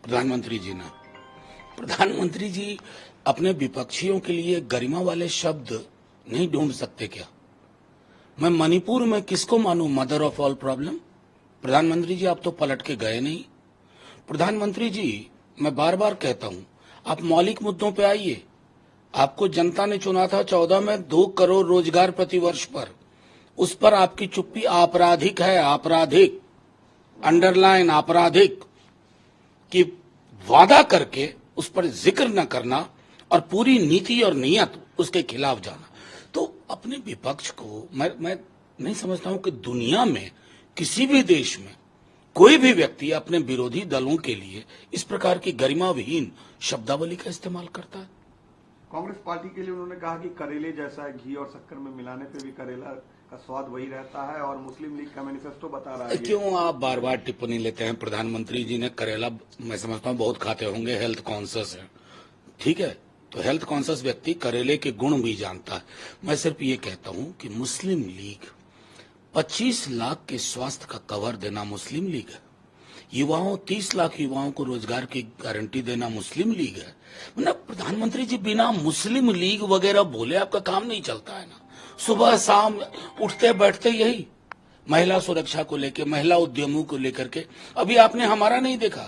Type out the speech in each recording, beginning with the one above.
प्रधानमंत्री जी ने प्रधानमंत्री जी अपने विपक्षियों के लिए गरिमा वाले शब्द नहीं ढूंढ सकते क्या? मैं मणिपुर में किसको मानूं मदर ऑफ ऑल प्रॉब्लम? प्रधानमंत्री जी आप तो पलट के गए नहीं। प्रधानमंत्री जी मैं बार बार कहता हूं आप मौलिक मुद्दों पे आइए। आपको जनता ने चुना था 14 में 2 करोड़ रोजगार प्रति वर्ष पर। उस पर आपकी चुप्पी आपराधिक है, आपराधिक, अंडरलाइन आपराधिक, कि वादा करके उस पर जिक्र न करना और पूरी नीति और नीयत उसके खिलाफ जाना। तो अपने विपक्ष को मैं नहीं समझता हूं कि दुनिया में किसी भी देश में कोई भी व्यक्ति अपने विरोधी दलों के लिए इस प्रकार की गरिमा विहीन शब्दावली का इस्तेमाल करता है। कांग्रेस पार्टी के लिए उन्होंने कहा कि करेले जैसा है, घी और शक्कर में मिलाने पे भी करेला का स्वाद वही रहता है और मुस्लिम लीग का मैनिफेस्टो बता रहा है। क्यों आप बार बार टिप्पणी लेते हैं? प्रधानमंत्री जी ने करेला मैं समझता हूं बहुत खाते होंगे, हेल्थ कॉन्शियस है, ठीक है, तो हेल्थ कॉन्शियस व्यक्ति करेले के गुण भी जानता है। मैं सिर्फ ये कहता हूं कि मुस्लिम लीग 25 लाख के स्वास्थ्य का कवर देना मुस्लिम लीग है, युवाओं 30 लाख युवाओं को रोजगार की गारंटी देना मुस्लिम लीग है। मतलब प्रधानमंत्री जी बिना मुस्लिम लीग वगैरह बोले आपका काम नहीं चलता है ना। सुबह शाम उठते बैठते यही महिला सुरक्षा को लेकर, महिला उद्यमों को लेकर के। अभी आपने हमारा नहीं देखा,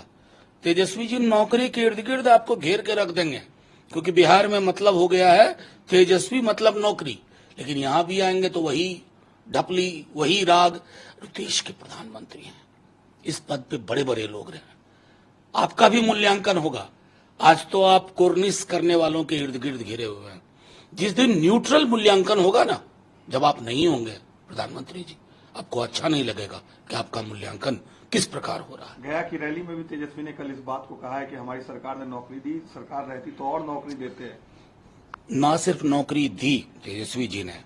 तेजस्वी जी नौकरी के इर्द गिर्द आपको घेर के रख देंगे, क्योंकि बिहार में मतलब हो गया है तेजस्वी मतलब नौकरी। लेकिन यहां भी आएंगे तो वही ढपली, वही राग। देश के प्रधानमंत्री हैं, इस पद पे बड़े बड़े लोग रहे, आपका भी मूल्यांकन होगा। आज तो आप कोर्निस करने वालों के इर्द गिर्द घिरे हुए हैं। जिस दिन न्यूट्रल मूल्यांकन होगा ना, जब आप नहीं होंगे प्रधानमंत्री जी, आपको अच्छा नहीं लगेगा कि आपका मूल्यांकन किस प्रकार हो रहा है। गया की रैली में भी तेजस्वी ने कल इस बात को कहा है कि हमारी सरकार ने नौकरी दी, सरकार रहती तो और नौकरी देते हैं। ना सिर्फ नौकरी दी, तेजस्वी जी ने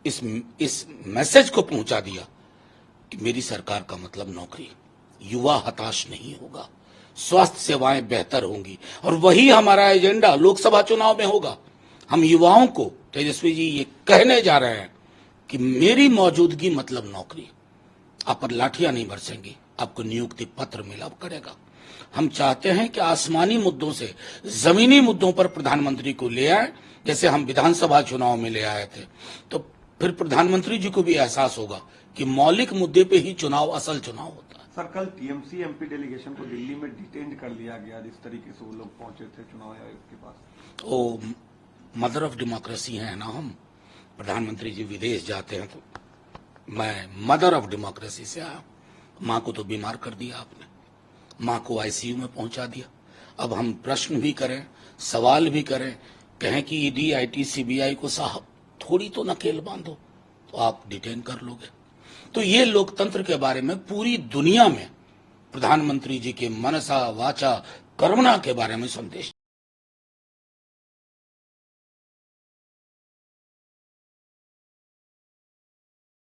इस मैसेज को पहुंचा दिया कि मेरी सरकार का मतलब नौकरी। युवा हताश नहीं होगा, स्वास्थ्य सेवाएं बेहतर होंगी, और वही हमारा एजेंडा लोकसभा चुनाव में होगा। हम युवाओं को तेजस्वी जी ये कहने जा रहे हैं कि मेरी मौजूदगी मतलब नौकरी। आप पर लाठियां नहीं बरसेंगी, आपको नियुक्ति पत्र मिला करेगा। हम चाहते हैं कि आसमानी मुद्दों से जमीनी मुद्दों पर प्रधानमंत्री को ले आए, जैसे हम विधानसभा चुनाव में ले आए थे। तो फिर प्रधानमंत्री जी को भी एहसास होगा कि मौलिक मुद्दे पे ही चुनाव असल चुनाव होता है। सर, कल टीएमसी एमपी डेलीगेशन को दिल्ली में डिटेन कर लिया गया, जिस तरीके से वो लोग पहुंचे थे चुनाव आयोग के पास। ओ मदर ऑफ डेमोक्रेसी है ना हम। प्रधानमंत्री जी विदेश जाते हैं तो मैं मदर ऑफ डेमोक्रेसी से आया। माँ को तो बीमार कर दिया आपने, माँ को आईसीयू में पहुंचा दिया। अब हम प्रश्न भी करें, सवाल भी करें, कहें कि ईडी आईटी सीबीआई को साहब थोड़ी तो नकेल बांधो, तो आप डिटेन कर लोगे। तो ये लोकतंत्र के बारे में पूरी दुनिया में प्रधानमंत्री जी के मनसा वाचा कर्मणा के बारे में संदेश